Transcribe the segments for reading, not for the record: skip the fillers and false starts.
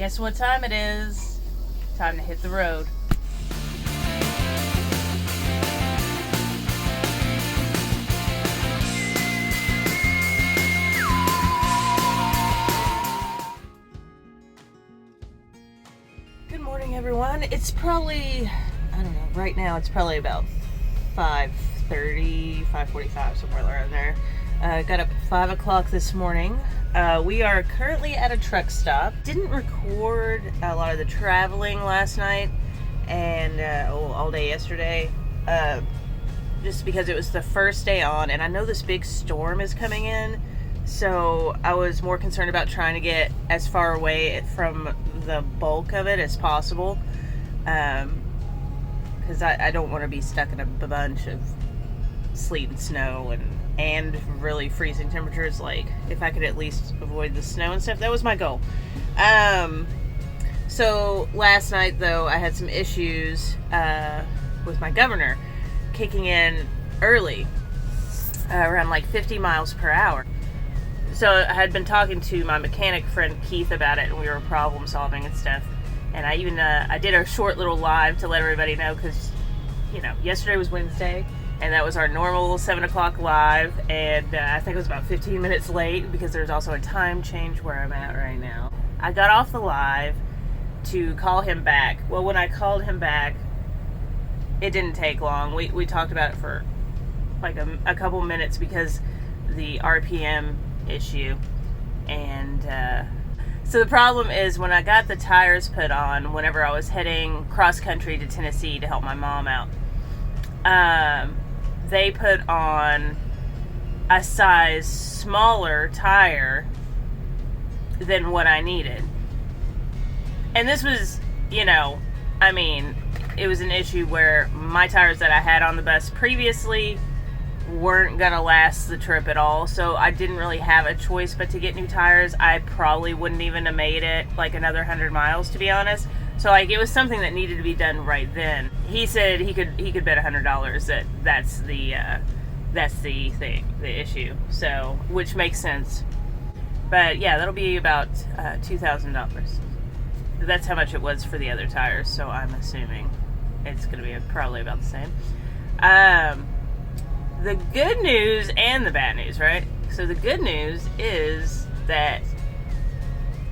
Guess what time it is? Time to hit the road. Good morning, everyone. It's probably, I don't know, right now it's probably about 5:30, 5:45, somewhere around there. Got up at 5 o'clock this morning. We are currently at a truck stop. Didn't record a lot of the traveling last night and all day yesterday, just because it was the first day on, and I know this big storm is coming in, so I was more concerned about trying to get as far away from the bulk of it as possible, because I don't want to be stuck in a bunch of sleet and snow and really freezing temperatures. Like, if I could at least avoid the snow and stuff, that was my goal. So last night, though, I had some issues with my governor kicking in early, around like 50 miles per hour. So I had been talking to my mechanic friend Keith about it, and we were problem solving and stuff. And I even I did a short little live to let everybody know, because, you know, yesterday was Wednesday, and that was our normal 7 o'clock live, and I think it was about 15 minutes late because there's also a time change where I'm at right now. I got off the live to call him back. Well, when I called him back, it didn't take long. We talked about it for like a couple minutes because the RPM issue. And so the problem is, when I got the tires put on, whenever I was heading cross country to Tennessee to help my mom out, they put on a size smaller tire than what I needed. And this was, you know, I mean, it was an issue where my tires that I had on the bus previously weren't gonna last the trip at all, so I didn't really have a choice but to get new tires. I probably wouldn't even have made it like another 100 miles, to be honest. So like, it was something that needed to be done right then. He said he could bet $100 that's the thing, the issue. So, which makes sense. But yeah, that'll be about $2,000. That's how much it was for the other tires, so I'm assuming it's gonna be probably about the same. The good news and the bad news, right? So the good news is that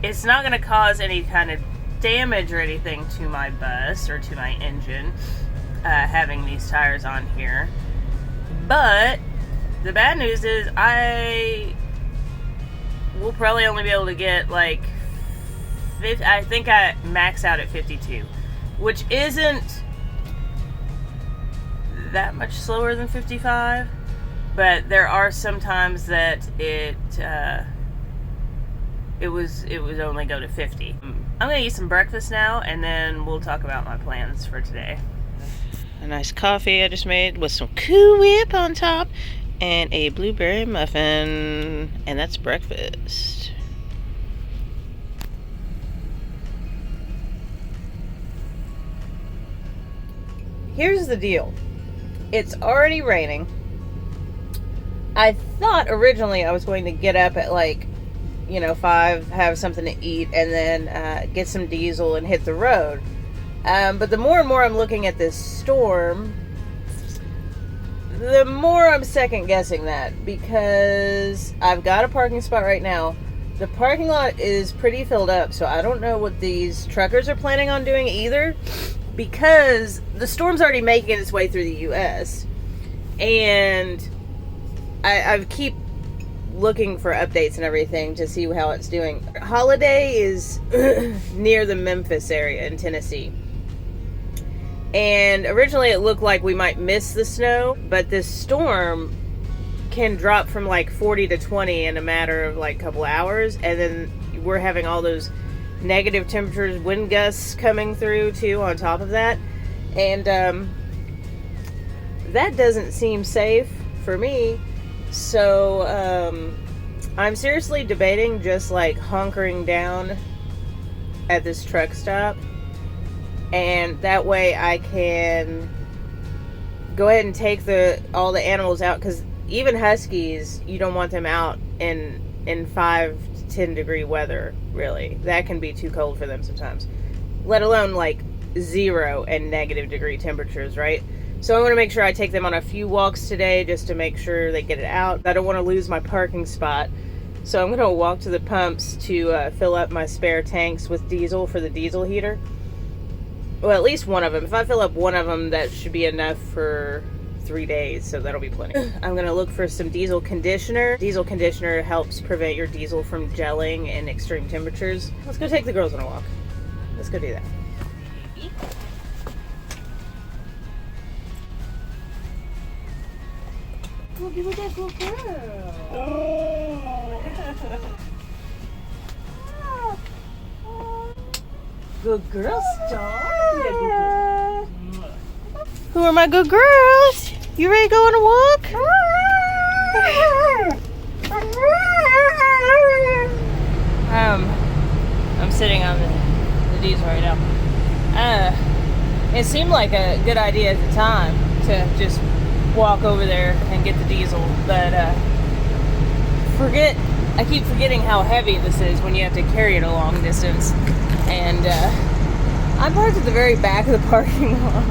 it's not going to cause any kind of damage or anything to my bus or to my engine, having these tires on here. But the bad news is I will probably only be able to get like, I think I max out at 52, which isn't that much slower than 55, but there are some times that it was only go to 50. I'm gonna eat some breakfast now, and then we'll talk about my plans for today. A nice coffee I just made with some Cool Whip on top and a blueberry muffin, and that's breakfast. Here's the deal. It's already raining. I thought originally I was going to get up at 5, have something to eat, and then get some diesel and hit the road. But the more and more I'm looking at this storm, the more I'm second guessing that, because I've got a parking spot right now. The parking lot is pretty filled up, so I don't know what these truckers are planning on doing either, because the storm's already making its way through the U.S. And I keep looking for updates and everything to see how it's doing. Holiday is near the Memphis area in Tennessee. And originally it looked like we might miss the snow, but this storm can drop from like 40 to 20 in a matter of like a couple hours. And then we're having all those negative temperatures, wind gusts coming through too on top of that, and that doesn't seem safe for me. So I'm seriously debating just like hunkering down at this truck stop, and that way I can go ahead and take all the animals out, because even huskies, you don't want them out in 5 like 10-degree weather, really. That can be too cold for them sometimes. Let alone like 0 and -degree temperatures, right? So I want to make sure I take them on a few walks today just to make sure they get it out. I don't want to lose my parking spot. So I'm going to walk to the pumps to fill up my spare tanks with diesel for the diesel heater. Well, at least one of them. If I fill up one of them, that should be enough for 3 days, so that'll be plenty. I'm going to look for some diesel conditioner. Diesel conditioner helps prevent your diesel from gelling in extreme temperatures. Let's go take the girls on a walk. Let's go do that. Look at that good girl. Good girl, Star. Who are my good girls? You ready to go on a walk? I'm sitting on the diesel right now. It seemed like a good idea at the time to just walk over there and get the diesel, but I keep forgetting how heavy this is when you have to carry it a long distance. And I'm parked at the very back of the parking lot.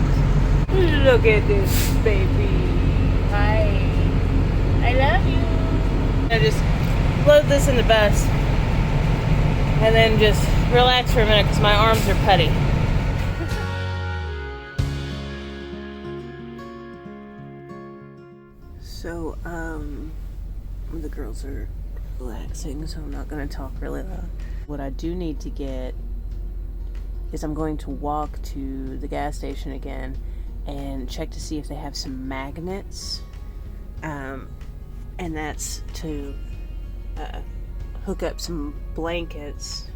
Look at this baby. Hi. I love you. I just load this in the bus and then just relax for a minute because my arms are putty. So, the girls are relaxing, so I'm not going to talk really loud. What I do need to get is I'm going to walk to the gas station again and check to see if they have some magnets. And that's to hook up some blankets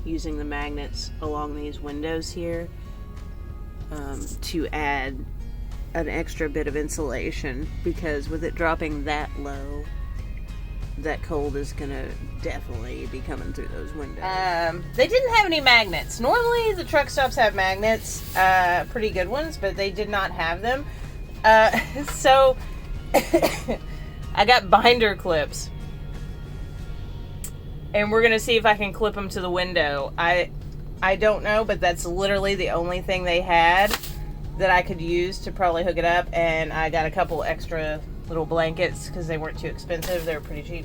using the magnets along these windows here to add an extra bit of insulation, because with it dropping that low, that cold is gonna definitely be coming through those windows. They didn't have any magnets. Normally the truck stops have magnets, pretty good ones, but they did not have them. So I got binder clips, and we're gonna see if I can clip them to the window. I don't know, but that's literally the only thing they had that I could use to probably hook it up. And I got a couple extra little blankets because they weren't too expensive. They were pretty cheap.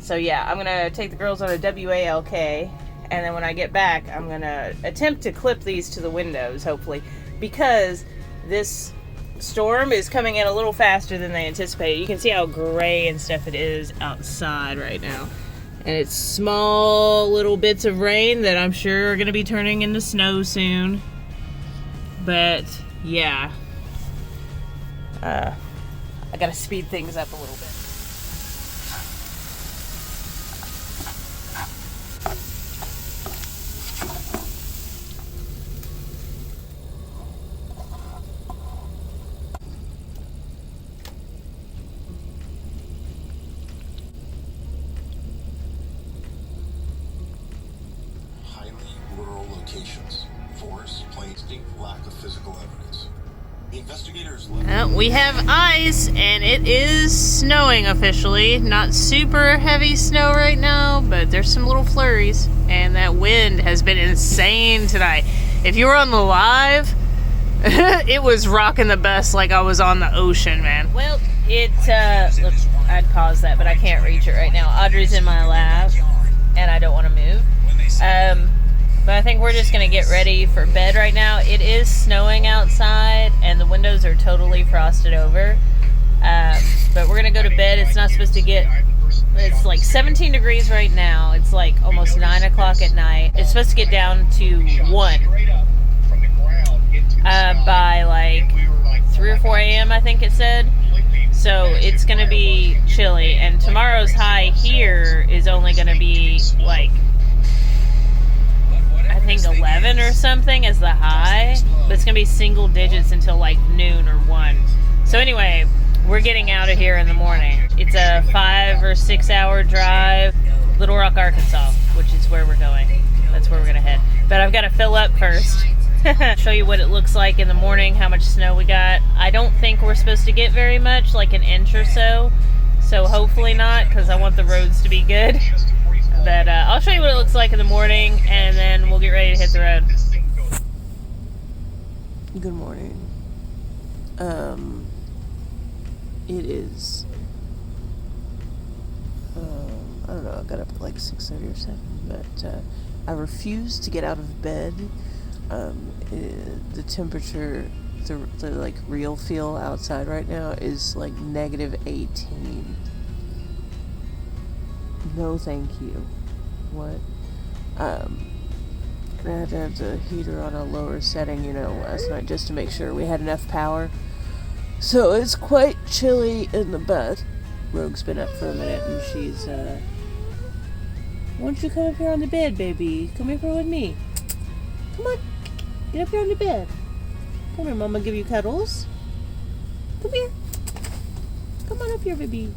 So yeah, I'm gonna take the girls on a WALK, and then when I get back, I'm gonna attempt to clip these to the windows, hopefully, because this storm is coming in a little faster than they anticipated. You can see how gray and stuff it is outside right now. And it's small little bits of rain that I'm sure are gonna be turning into snow soon. But yeah, I gotta speed things up a little bit. Highly rural locations, forests, plains, lack of physical evidence. The investigators We have ice, and it is snowing officially. Not super heavy snow right now, but there's some little flurries, and that wind has been insane tonight. If you were on the live, it was rocking the bus like I was on the ocean, man. Well, look, I'd pause that, but I can't reach it right now. Audrey's in my lap, and I don't want to move. But I think we're just going to get ready for bed right now. It is snowing outside, and the windows are totally frosted over. But we're going to go to bed. It's not supposed to get... It's like 17 degrees right now. It's like almost 9 o'clock at night. It's supposed to get down to 1 by like 3 or 4 a.m., I think it said. So it's going to be chilly. And tomorrow's high here is only going to be like... I think 11 or something as the high, but it's gonna be single digits until like noon or 1. So anyway, we're getting out of here in the morning. It's a 5 or 6 hour drive, Little Rock, Arkansas, which is where we're going. That's where we're gonna head. But I've got to fill up first. Show you what it looks like in the morning, how much snow we got. I don't think we're supposed to get very much, like an inch or so. so hopefully not, because I want the roads to be good. But I'll show you what it looks like in the morning, and then we'll get ready to hit the road. Good morning. It is, I don't know, I got up at like 6:30 or 7, but I refuse to get out of bed. The temperature, the like real feel outside right now is like -18. No thank you. What? I had to have the heater on a lower setting, last night just to make sure we had enough power. So it's quite chilly in the bed. Rogue's been up for a minute and she's, why don't you come up here on the bed, baby? Come up here with me. Come on. Get up here on the bed. Come here, Mama, give you cuddles. Come here. Come on up here, baby.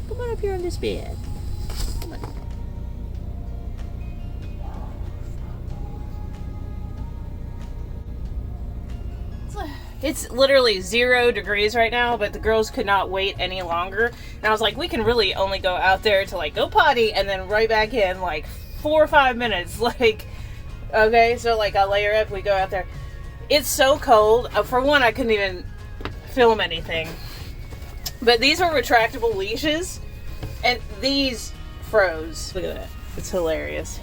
Come on up here on this bed. Come on. It's literally 0 degrees right now, but the girls could not wait any longer. And I was like, we can really only go out there to like go potty and then right back in like 4 or 5 minutes. Like, okay, so like I'll layer up, we go out there. It's so cold. For one, I couldn't even film anything. But these are retractable leashes, and these froze. Look at that. It's hilarious.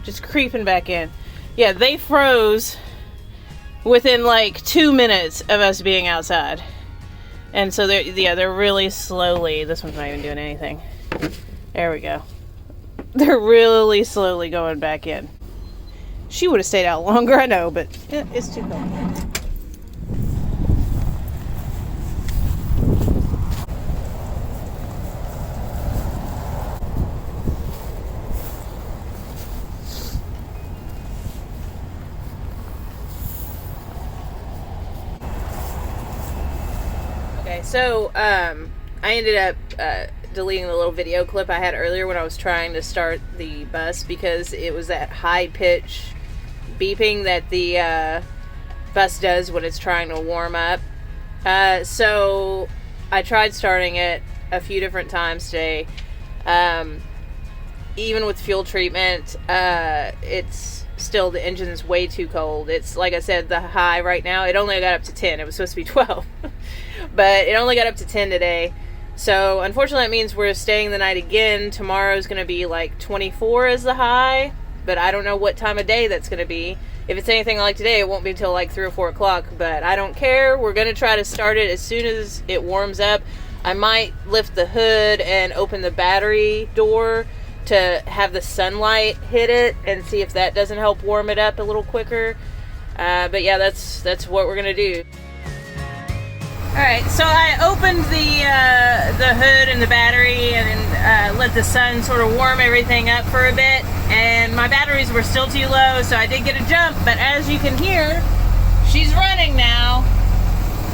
Just creeping back in. Yeah, they froze within like 2 minutes of us being outside. And so they're really slowly, this one's not even doing anything. There we go. They're really slowly going back in. She would have stayed out longer, I know, but it's too cold. Okay, so I ended up deleting the little video clip I had earlier when I was trying to start the bus because it was that high pitch beeping that the bus does when it's trying to warm up. So I tried starting it a few different times today. Even with fuel treatment, it's still, the engine's way too cold. It's, like I said, the high right now, it only got up to 10. It was supposed to be 12. But it only got up to 10 today. So unfortunately that means we're staying the night again. Tomorrow's going to be like 24 as the high. But I don't know what time of day that's going to be. If it's anything like today, it won't be until like 3 or 4 o'clock. But I don't care. We're going to try to start it as soon as it warms up. I might lift the hood and open the battery door to have the sunlight hit it and see if that doesn't help warm it up a little quicker. But yeah, that's what we're going to do. Alright, so I opened the hood and the battery and let the sun sort of warm everything up for a bit. And my batteries were still too low, so I did get a jump. But as you can hear, she's running now,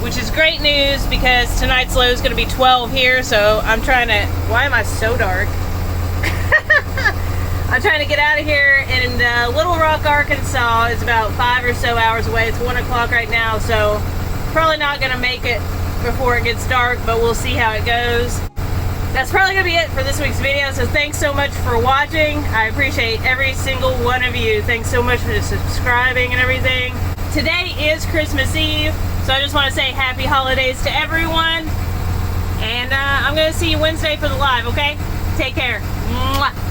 which is great news because tonight's low is going to be 12 here. So I'm trying to... Why am I so dark? I'm trying to get out of here in Little Rock, Arkansas. It's about 5 or so hours away. It's 1 o'clock right now, so... Probably not going to make it before it gets dark, but we'll see how it goes. That's probably going to be it for this week's video, so thanks so much for watching. I appreciate every single one of you. Thanks so much for subscribing and everything. Today is Christmas Eve, so I just want to say happy holidays to everyone. And I'm going to see you Wednesday for the live, okay? Take care. Mwah.